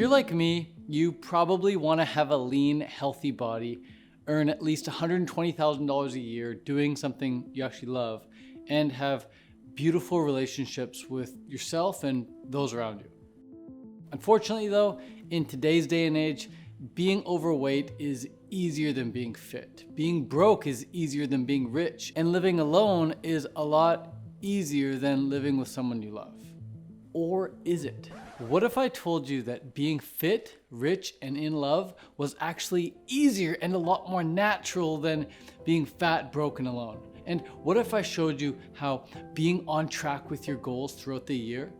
you're like me, you probably want to have a lean, healthy body, earn at least $120,000 a year doing something you actually love, and have beautiful relationships with yourself and those around you. Unfortunately though, in today's day and age, being overweight is easier than being fit. Being broke is easier than being rich. And living alone is a lot easier than living with someone you love. Or is it? What if I told you that being fit, rich, and in love was actually easier and a lot more natural than being fat, broke, and alone? And what if I showed you how being on track with your goals throughout the year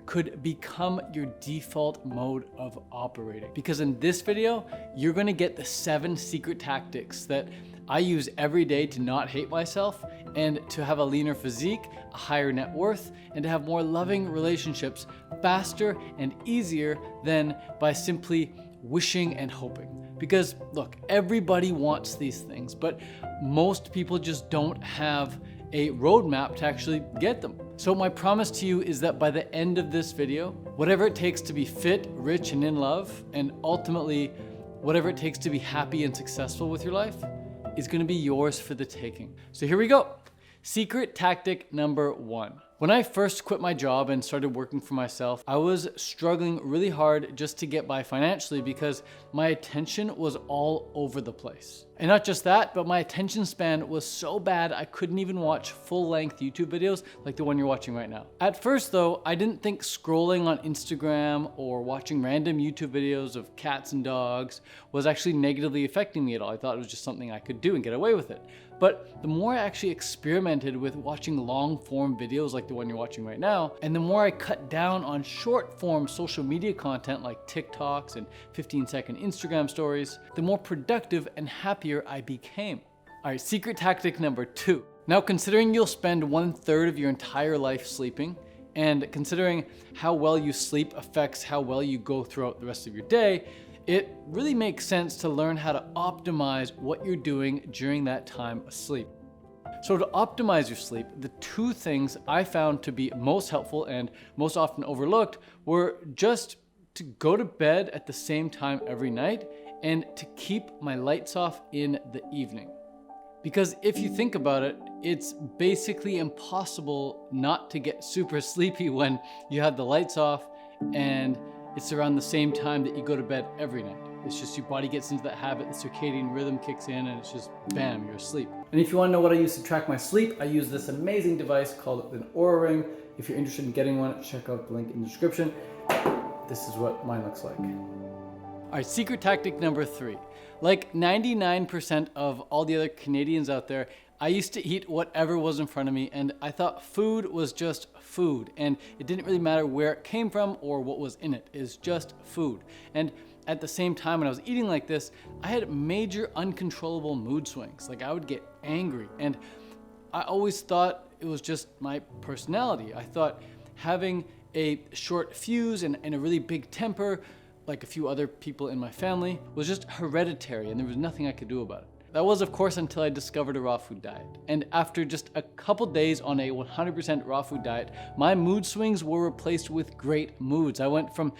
could become your default mode of operating? Because in this video, you're gonna get the 7 secret tactics that I use every day to not hate myself and to have a leaner physique, a higher net worth, and to have more loving relationships faster and easier than by simply wishing and hoping. Because look, everybody wants these things, but most people just don't have a roadmap to actually get them. So my promise to you is that by the end of this video, whatever it takes to be fit, rich, and in love, and ultimately whatever it takes to be happy and successful with your life, is gonna be yours for the taking. So here we go. Secret tactic number 1. When I first quit my job and started working for myself, I was struggling really hard just to get by financially because my attention was all over the place. And not just that, but my attention span was so bad I couldn't even watch full-length YouTube videos like the one you're watching right now. At first though, I didn't think scrolling on Instagram or watching random YouTube videos of cats and dogs was actually negatively affecting me at all. I thought it was just something I could do and get away with it. But the more I actually experimented with watching long form videos like the one you're watching right now, and the more I cut down on short form social media content like TikToks and 15-second Instagram stories, the more productive and happier I became. All right, secret tactic number 2. Now, considering you'll spend 1/3 of your entire life sleeping, and considering how well you sleep affects how well you go throughout the rest of your day, it really makes sense to learn how to optimize what you're doing during that time asleep. So to optimize your sleep, the 2 things I found to be most helpful and most often overlooked were just to go to bed at the same time every night and to keep my lights off in the evening. Because if you think about it, it's basically impossible not to get super sleepy when you have the lights off and it's around the same time that you go to bed every night. It's just your body gets into that habit, the circadian rhythm kicks in, and it's just bam, you're asleep. And if you want to know what I use to track my sleep, I use this amazing device called an Oura Ring. If you're interested in getting one, check out the link in the description. This is what mine looks like. All right, secret tactic number 3. Like 99% of all the other Canadians out there, I used to eat whatever was in front of me, and I thought food was just food, and it didn't really matter where it came from or what was in it. It's just food. And at the same time, when I was eating like this, I had major uncontrollable mood swings. Like I would get angry, and I always thought it was just my personality. I thought having a short fuse and a really big temper, like a few other people in my family, was just hereditary, and there was nothing I could do about it. That was, of course, until I discovered a raw food diet. And after just a couple days on a 100% raw food diet, my mood swings were replaced with great moods. I went from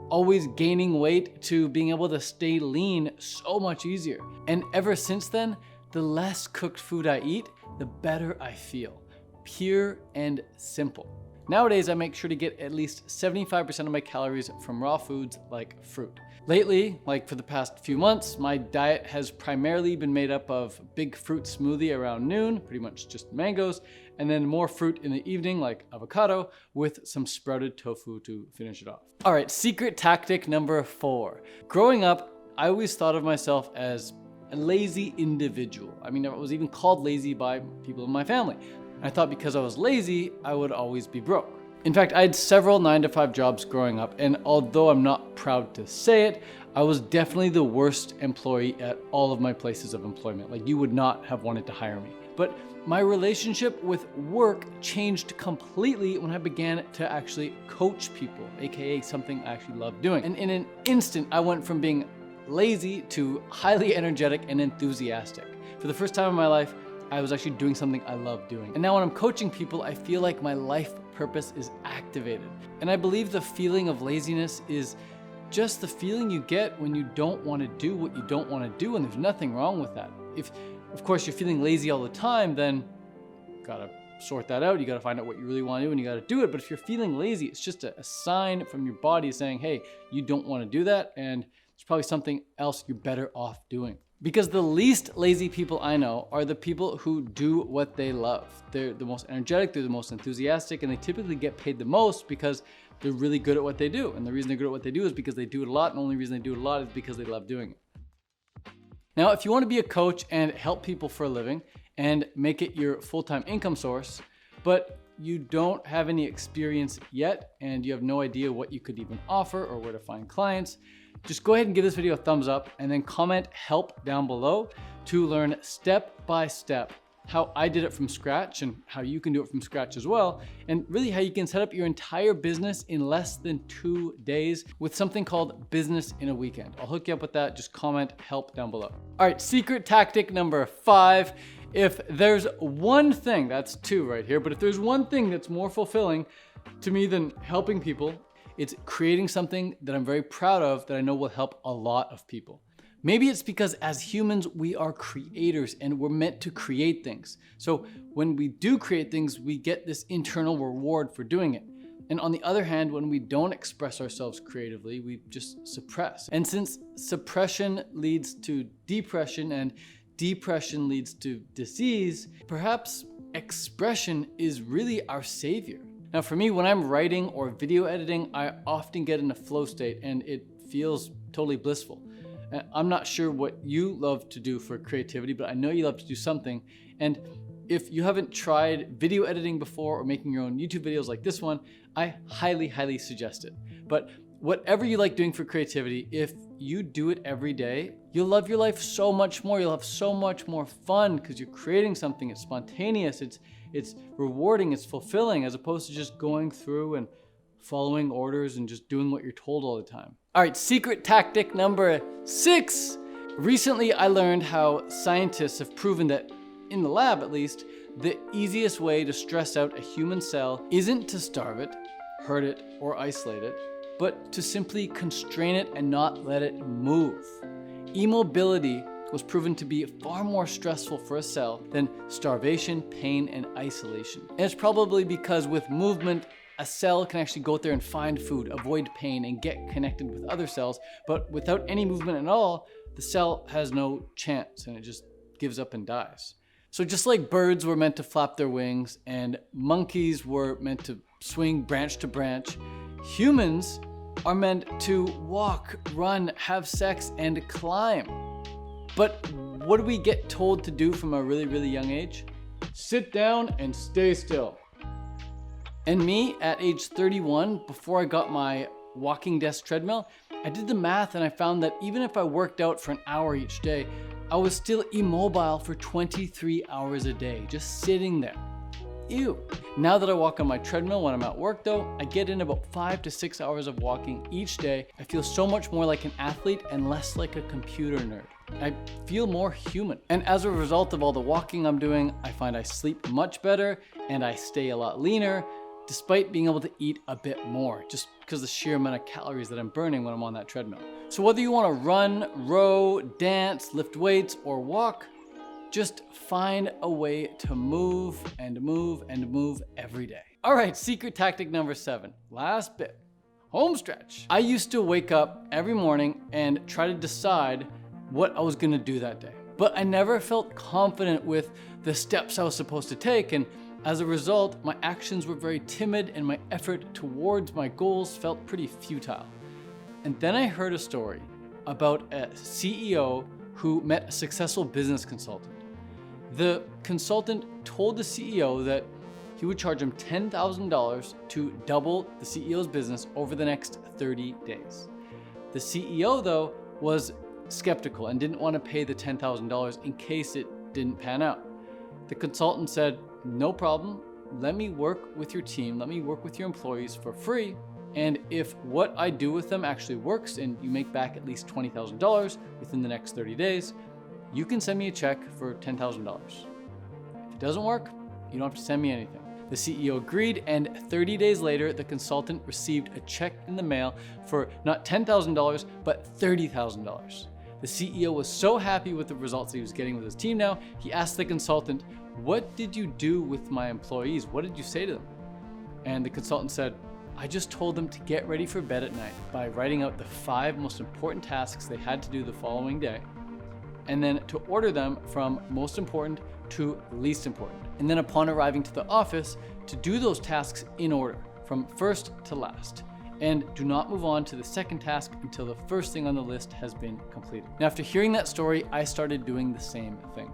always gaining weight to being able to stay lean so much easier. And ever since then, the less cooked food I eat, the better I feel. Pure and simple. Nowadays, I make sure to get at least 75% of my calories from raw foods like fruit. Lately, like for the past few months, my diet has primarily been made up of big fruit smoothie around noon, pretty much just mangoes, and then more fruit in the evening like avocado with some sprouted tofu to finish it off. All right, secret tactic number 4. Growing up, I always thought of myself as a lazy individual. I mean, I was even called lazy by people in my family. I thought because I was lazy, I would always be broke. In fact, I had several 9-to-5 jobs growing up, and although I'm not proud to say it, I was definitely the worst employee at all of my places of employment. Like, you would not have wanted to hire me. But my relationship with work changed completely when I began to actually coach people, aka something I actually love doing. And in an instant, I went from being lazy to highly energetic and enthusiastic. For the first time in my life, I was actually doing something I love doing. And now when I'm coaching people, I feel like my life purpose is activated. And I believe the feeling of laziness is just the feeling you get when you don't want to do what you don't want to do, and there's nothing wrong with that. If, of course, you're feeling lazy all the time, then you gotta sort that out. You gotta find out what you really want to do and you gotta do it. But if you're feeling lazy, it's just a sign from your body saying, hey, you don't want to do that, and there's probably something else you're better off doing. Because the least lazy people I know are the people who do what they love. They're the most energetic, they're the most enthusiastic, and they typically get paid the most because they're really good at what they do. And the reason they're good at what they do is because they do it a lot, and the only reason they do it a lot is because they love doing it. Now, if you want to be a coach and help people for a living and make it your full-time income source, but you don't have any experience yet and you have no idea what you could even offer or where to find clients, just go ahead and give this video a thumbs up and then comment help down below to learn step by step how I did it from scratch and how you can do it from scratch as well, and really how you can set up your entire business in less than 2 days with something called Business in a Weekend. I'll hook you up with that. Just comment help down below. All right, secret tactic number 5. If there's one thing, that's 2 right here, but if there's one thing that's more fulfilling to me than helping people, it's creating something that I'm very proud of that I know will help a lot of people. Maybe it's because as humans, we are creators and we're meant to create things. So when we do create things, we get this internal reward for doing it. And on the other hand, when we don't express ourselves creatively, we just suppress. And since suppression leads to depression and depression leads to disease, perhaps expression is really our savior. Now for me, when I'm writing or video editing, I often get in a flow state and it feels totally blissful. I'm not sure what you love to do for creativity, but I know you love to do something. And if you haven't tried video editing before or making your own YouTube videos like this one, I highly, highly suggest it. But whatever you like doing for creativity, if you do it every day, you'll love your life so much more. You'll have so much more fun because you're creating something. It's spontaneous, it's rewarding, it's fulfilling, as opposed to just going through and following orders and just doing what you're told all the time. All right, secret tactic number 6. Recently, I learned how scientists have proven that, in the lab at least, the easiest way to stress out a human cell isn't to starve it, hurt it, or isolate it, but to simply constrain it and not let it move. Immobility was proven to be far more stressful for a cell than starvation, pain, and isolation. And it's probably because with movement, a cell can actually go out there and find food, avoid pain, and get connected with other cells. But without any movement at all, the cell has no chance and it just gives up and dies. So just like birds were meant to flap their wings and monkeys were meant to swing branch to branch, humans are meant to walk, run, have sex, and climb. But what do we get told to do from a really, really young age? Sit down and stay still. And me, at age 31, before I got my walking desk treadmill, I did the math and I found that even if I worked out for an hour each day, I was still immobile for 23 hours a day, just sitting there. Ew. Now that I walk on my treadmill when I'm at work though, I get in about 5 to 6 hours of walking each day. I feel so much more like an athlete and less like a computer nerd. I feel more human. And as a result of all the walking I'm doing, I find I sleep much better and I stay a lot leaner, despite being able to eat a bit more, just because of the sheer amount of calories that I'm burning when I'm on that treadmill. So whether you want to run, row, dance, lift weights, or walk, just find a way to move and move and move every day. All right, secret tactic number 7, last bit, home stretch. I used to wake up every morning and try to decide what I was gonna do that day, but I never felt confident with the steps I was supposed to take, and as a result, my actions were very timid and my effort towards my goals felt pretty futile. And then I heard a story about a CEO who met a successful business consultant. The consultant told the CEO that he would charge him $10,000 to double the CEO's business over the next 30 days. The CEO, though, was skeptical and didn't want to pay the $10,000 in case it didn't pan out. The consultant said, "No problem, let me work with your team, let me work with your employees for free, and if what I do with them actually works and you make back at least $20,000 within the next 30 days, you can send me a check for $10,000. If it doesn't work, you don't have to send me anything." The CEO agreed, and 30 days later, the consultant received a check in the mail for not $10,000, but $30,000. The CEO was so happy with the results that he was getting with his team now, he asked the consultant, "What did you do with my employees? What did you say to them?" And the consultant said, "I just told them to get ready for bed at night by writing out the 5 most important tasks they had to do the following day, and then to order them from most important to least important. And then upon arriving to the office, to do those tasks in order, from first to last. And do not move on to the second task until the first thing on the list has been completed." Now, after hearing that story, I started doing the same thing.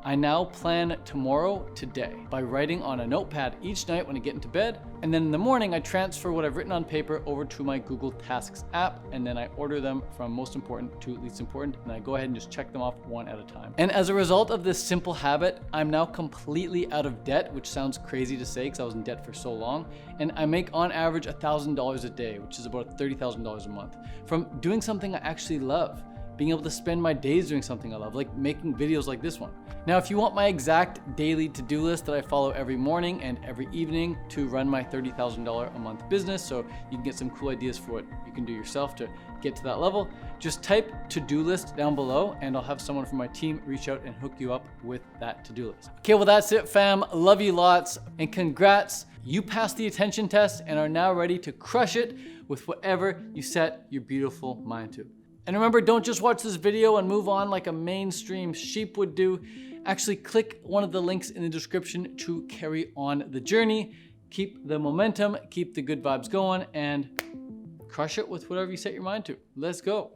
I now plan tomorrow today by writing on a notepad each night when I get into bed, and then in the morning I transfer what I've written on paper over to my Google Tasks app, and then I order them from most important to least important, and I go ahead and just check them off one at a time. And as a result of this simple habit, I'm now completely out of debt, which sounds crazy to say because I was in debt for so long, and I make on average $1,000 a day, which is about $30,000 a month, from doing something I actually love. Being able to spend my days doing something I love, like making videos like this one. Now, if you want my exact daily to-do list that I follow every morning and every evening to run my $30,000 a month business, so you can get some cool ideas for what you can do yourself to get to that level, just type to-do list down below and I'll have someone from my team reach out and hook you up with that to-do list. Okay, well that's it, fam. Love you lots, and congrats. You passed the attention test and are now ready to crush it with whatever you set your beautiful mind to. And remember, don't just watch this video and move on like a mainstream sheep would do. Actually, click one of the links in the description to carry on the journey. Keep the momentum, keep the good vibes going, and crush it with whatever you set your mind to. Let's go.